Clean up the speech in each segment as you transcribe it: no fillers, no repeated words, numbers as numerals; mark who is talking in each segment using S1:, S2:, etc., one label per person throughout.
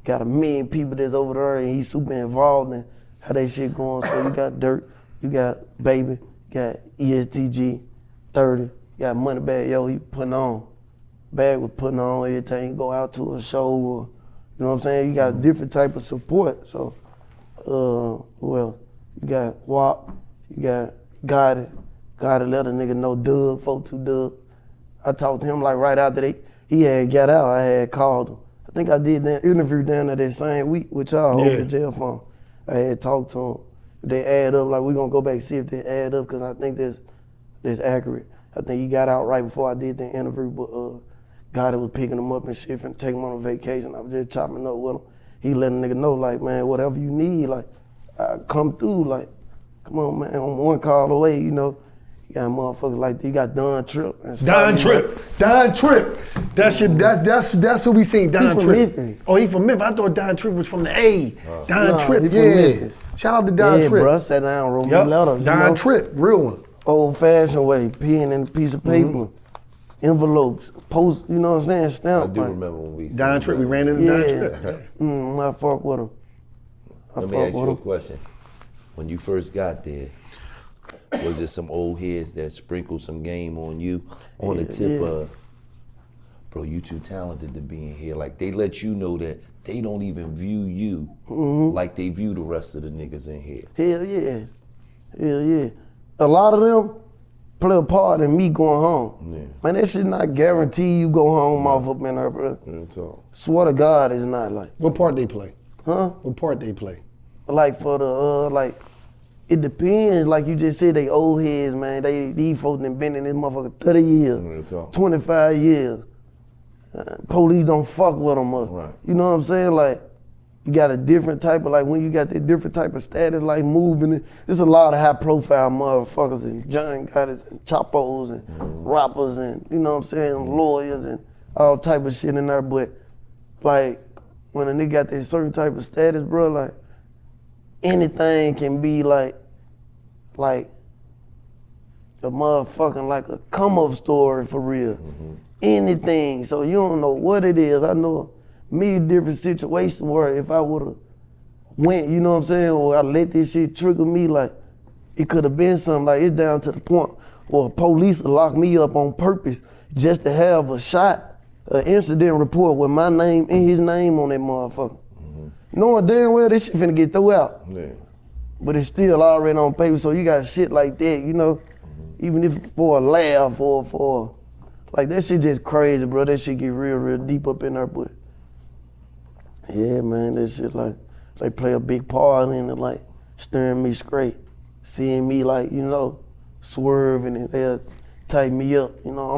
S1: got a million people that's over there and he's super involved in how that shit going. So you got Dirt, you got Baby, you got ESTG, 30, you got Moneybag Yo, he putting on. Bag was putting on every time you go out to a show or, you know what I'm saying? You got different type of support. So, well, you got WAP, you got Gotti let a nigga know Doug, 42 Doug. I talked to him like right after he had got out, I had called him. I think I did that interview down there that same week with y'all over the jail phone. I had talked to him. They add up, like we gonna go back and see if they add up, cause I think that's accurate. I think he got out right before I did the interview, but Gotti was picking him up and shit, and taking him on a vacation. I was just chopping up with him. He letting nigga know, like, man, whatever you need, like, I come through, like, come on, man, I'm one call away, you know. You got motherfuckers like that. You got Don Tripp.
S2: Don Tripp. That's who we seen, Don Tripp.
S1: Memphis.
S2: Oh, he from Memphis. I thought Don Tripp was from the A. Don Tripp, yeah. Shout out to Don Tripp.
S1: Yeah, bro, I sat down, wrote me letters.
S2: Don Tripp, real one.
S1: Old fashioned way, pen and a piece of paper, envelopes, post, you know what I'm saying, stamp.
S3: I do remember when we
S2: Don Tripp, we ran into Don Tripp.
S1: I fuck with him.
S3: Let me ask you a question. When you first got there, was there some old heads that sprinkled some game on you on the tip of, bro, you too talented to be in here? Like, they let you know that they don't even view you like they view the rest of the niggas in here.
S1: Hell yeah. A lot of them play a part in me going home.
S3: Yeah.
S1: Man, that shit not guarantee you go home off up in there, bro. Swear to God, it's not like.
S2: What part they play?
S1: Huh?
S2: What part they play?
S1: Like for the, it depends, like you just said, they old heads, man. These folks done been in this motherfucker 30 years, 25 years. Police don't fuck with them.
S3: Right.
S1: You know what I'm saying? Like, you got a different type of, like when you got that different type of status, like moving, there's a lot of high profile motherfuckers and John Gottis and Chapos and rappers and, you know what I'm saying, lawyers and all type of shit in there. But like, when a nigga got that certain type of status, bro, like, anything can be like a motherfucking, like a come up story for real. Anything, so you don't know what it is. I know many different situations where if I would've went, you know what I'm saying, or I let this shit trigger me, like it could've been something, like it's down to the point where police will lock me up on purpose just to have a shot, an incident report with my name and his name on that motherfucker. Knowing damn well this shit finna get thrown out.
S3: Yeah.
S1: But it's still already on paper, so you got shit like that, you know, even if for a laugh or for, like that shit just crazy, bro. That shit get real deep up in there, but yeah, man, that shit like play a big part in it, like steering me straight, seeing me like, you know, swerving and they'll tighten me up. You know,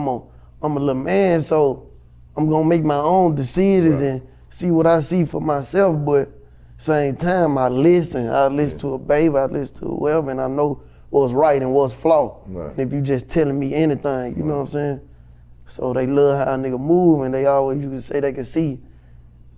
S1: I'm a little man, so I'm gonna make my own decisions and see what I see for myself, but same time I listen to a baby, I listen to whoever, and I know what's right and what's flawed. And if you just telling me anything, you know what I'm saying? So they love how a nigga move, and they always, you can say they can see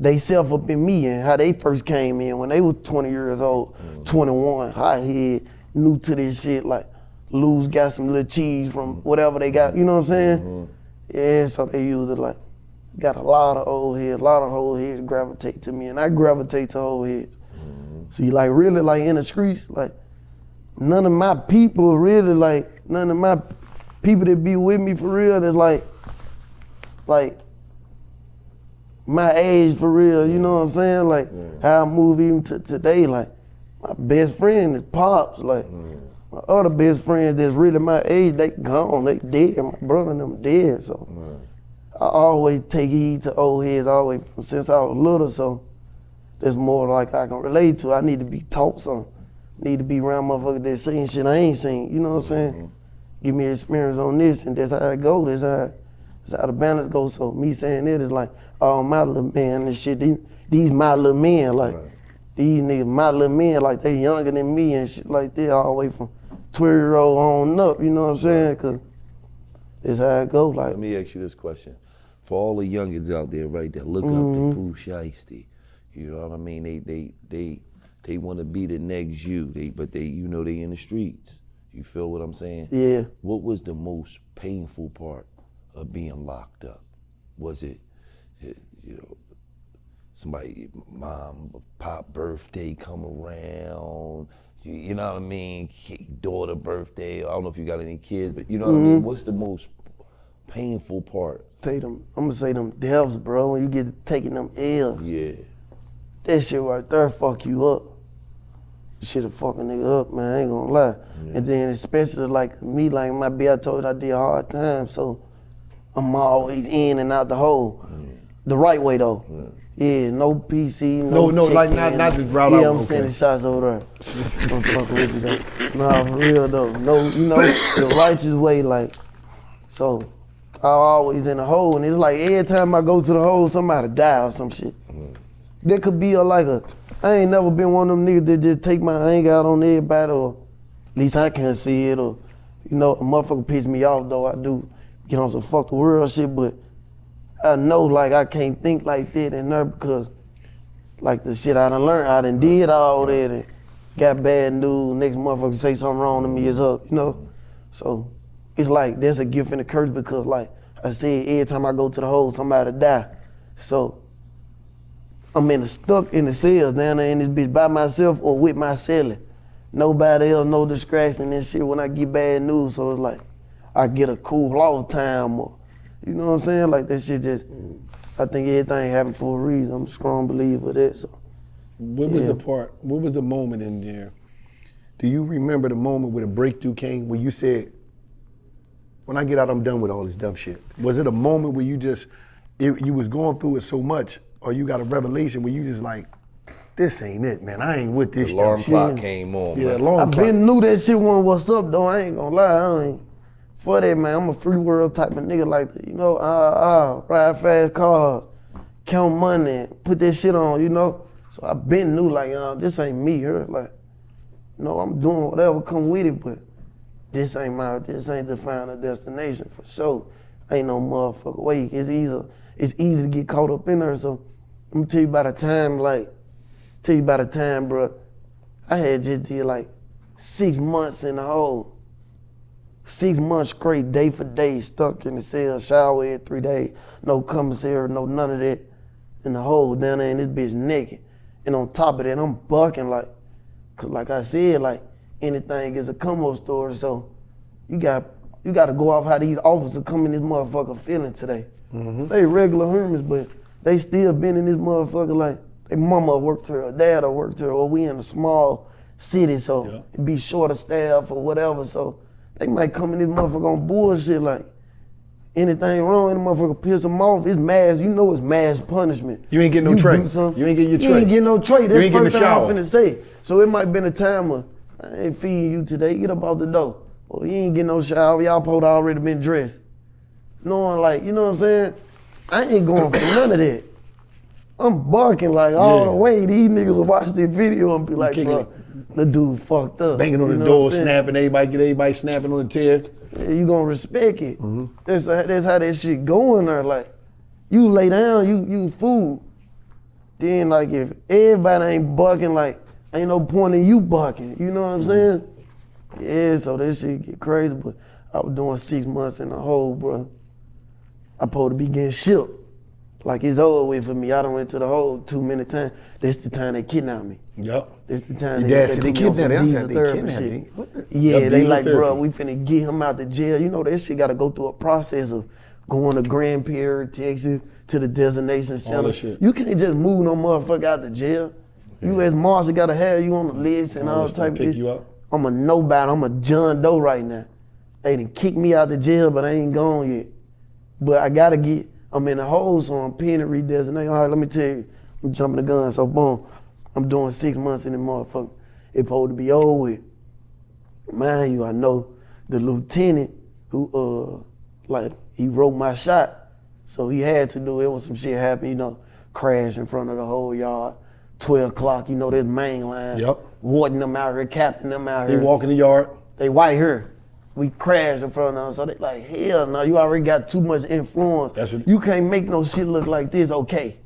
S1: they self up in me and how they first came in when they was 20 years old, 21, hot head, new to this shit, like Lou's got some little cheese from whatever they got, you know what I'm saying? Yeah, so they used it like, got a lot of old heads gravitate to me, and I gravitate to old heads. See, like really, like in the streets, like none of my people really, like none of my people that be with me for real, that's like my age for real, you know what I'm saying? Like how I move even to today, like my best friend is Pops, like my other best friends that's really my age, they gone, they dead, my brother and them dead, so. I always take heed to old heads always since I was little, so that's more like I can relate to. I need to be taught something. Need to be around motherfuckers that seen shit I ain't seen, you know what I'm saying? Give me experience on this, and that's how it go, that's how the balance goes. So me saying it is like, all my little men and shit, these my little men, like, these niggas my little men, like they younger than me and shit like that, all the way from 12-year-old on up, you know what I'm saying? Cause that's how it go. Like,
S3: let me ask you this question. For all the youngins out there, right, that look up to Pooh Shiesty, you know what I mean? They want to be the next you, but they, you know, they in the streets. You feel what I'm saying?
S1: Yeah.
S3: What was the most painful part of being locked up? Was it, you know, somebody, mom, pop birthday come around, you know what I mean, daughter birthday, I don't know if you got any kids, but you know what I mean, what's the most painful part?
S1: I'm gonna say them deaths, bro, when you get to taking them L's.
S3: Yeah.
S1: That shit right there fuck you up. Shit'll fuck a nigga up, man, I ain't gonna lie. Yeah. And then especially like me, like my B, I told you I did hard time, so I'm always in and out the hole. The right way though. Yeah, no PC, no
S2: like not the route.
S1: Yeah, I'm sending shots over there. I'm fucking with you though. Nah, for real though. No, you know, the righteous way, like, so I always in the hole, and it's like every time I go to the hole, somebody die or some shit. There could be I ain't never been one of them niggas that just take my anger out on everybody, or at least I can't see it, or, you know, a motherfucker piss me off though, I do get on some fuck the world shit, but I know like I can't think like that in there because like the shit I done learned, I done did all that and got bad news, next motherfucker say something wrong to me, it's up, you know? So it's like there's a gift and a curse because like I said, every time I go to the hole, somebody die. So I'm stuck in the cells down there in this bitch by myself or with my cellie. Nobody else, no distraction and shit when I get bad news. So it's like I get a cool off time or, you know what I'm saying? Like that shit just, I think everything happened for a reason. I'm a strong believer of that. So.
S2: What was the moment in there? Do you remember the moment where the breakthrough came where you said, when I get out, I'm done with all this dumb shit? Was it a moment where you was going through it so much, or you got a revelation where you just like, this ain't it, man. I ain't with this shit.
S3: The alarm clock came on,
S2: yeah,
S3: man.
S2: Alarm clock.
S1: I been knew that shit wasn't what's up though. I ain't gonna lie. I ain't for that, man. I'm a free world type of nigga like that. You know, ride fast cars, count money, put that shit on, you know. So I been knew like, this ain't me here. Like, you know, I'm doing whatever come with it, but this ain't the final destination for sure. Ain't no motherfucker way. It's easy to get caught up in there. So I'm gonna tell you by the time, bro, I had just did like 6 months in the hole. 6 months straight, day for day, stuck in the cell, shower every 3 days, no commissary, no none of that. In the hole down there in this bitch naked. And on top of that, I'm bucking like, cause like I said, like anything is a come up story. So you got to go off how these officers come in this motherfucker feeling today. They regular humans, but they still been in this motherfucker like their mama worked here, or dad worked here, or we in a small city, so it be short of staff or whatever. So they might come in this motherfucker on bullshit like anything wrong, and the motherfucker piss them off. It's mass, you know it's mass punishment.
S2: You ain't getting no tray. You ain't getting your tray.
S1: You ain't getting no tray. That's
S2: you ain't getting the shower.
S1: I'm finna say. So it might been a time of, I ain't feeding you today, get up out the door. Or you ain't getting no shower, y'all supposed to already been dressed. Knowing like, you know what I'm saying? I ain't going for none of that. I'm barking like all the way. These niggas will watch this video and be like, bro, the dude fucked up.
S2: Banging on the door, snapping, everybody snapping on the tail.
S1: Yeah, you gonna respect it. That's how that shit going there. Like, you lay down, you fool. Then like if everybody ain't barking, like ain't no point in you barking. You know what I'm saying? Yeah, so that shit get crazy. But I was doing 6 months in the hole, bro. I supposed to be getting shipped. Like it's over with for me. I done went to the hole too many times. That's the time they kidnapped me.
S2: Yep.
S1: That's the time
S2: they kidnapped me.
S1: Yeah, they like, bro, we finna get him out the jail. You know, that shit gotta go through a process of going to Grand Prairie, Texas, to the destination center.
S2: All that shit.
S1: You can't just move no motherfucker out the jail. You as Marshall gotta have you on the list and all type of shit.
S2: You up.
S1: I'm a nobody, I'm a John Doe right now. They done kicked me out the jail, but I ain't gone yet. But I gotta I'm in the hole, so I'm penny redesignation. All right, let me tell you, I'm jumping the gun, so boom. I'm doing 6 months in the motherfucker. It supposed to be over with. Mind you, I know the lieutenant who, he wrote my shot, so he had to do it. It was some shit happened, you know, crash in front of the whole yard. 12 o'clock, you know, there's main line.
S2: Yep.
S1: Warden them out here, captain them out here.
S2: They walk in the yard.
S1: They white here. We crashed in front of them, so they like, hell no, you already got too much influence. You can't make no shit look like this okay.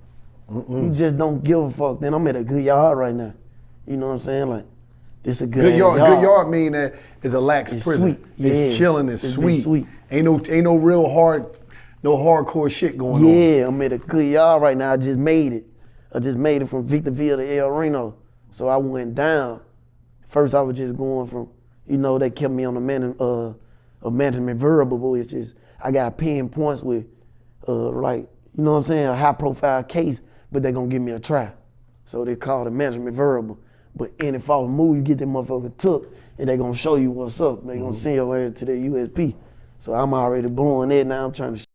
S1: You just don't give a fuck. Then I'm at a good yard right now. You know what I'm saying? Like, this a good yard.
S2: Good yard mean that it's a lax prison.
S1: Sweet.
S2: It's chilling, it's sweet. Ain't no real hard, no hardcore shit going on.
S1: Yeah, I'm at a good yard right now. I just made it. I just made it from Victorville to El Reno. So I went down. First I was just going from, you know, they kept me on a management variable, which is I got 10 points with like, you know what I'm saying, a high profile case, but they gonna give me a try. So they call it management variable. But any false move, you get that motherfucker took, and they gonna show you what's up. They gonna send your ass to the USP. So I'm already blowing it now. I'm trying to